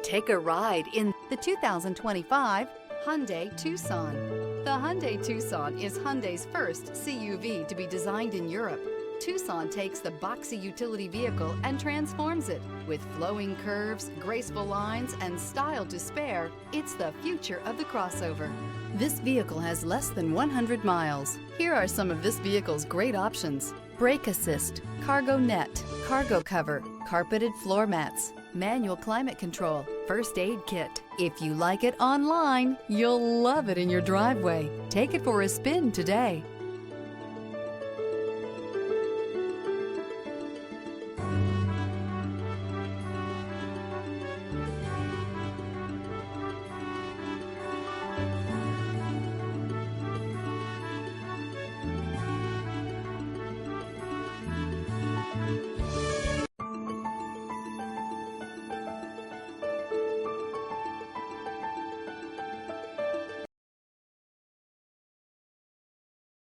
Take a ride in the 2025 Hyundai Tucson. The Hyundai Tucson is Hyundai's first CUV to be designed in Europe. Tucson takes the boxy utility vehicle and transforms it. With flowing curves, graceful lines, and style to spare, it's the future of the crossover. This vehicle has less than 100 miles. Here are some of this vehicle's great options: brake assist, cargo net, cargo cover, carpeted floor mats, manual climate control, first aid kit. If you like it online, you'll love it in your driveway. Take it for a spin today.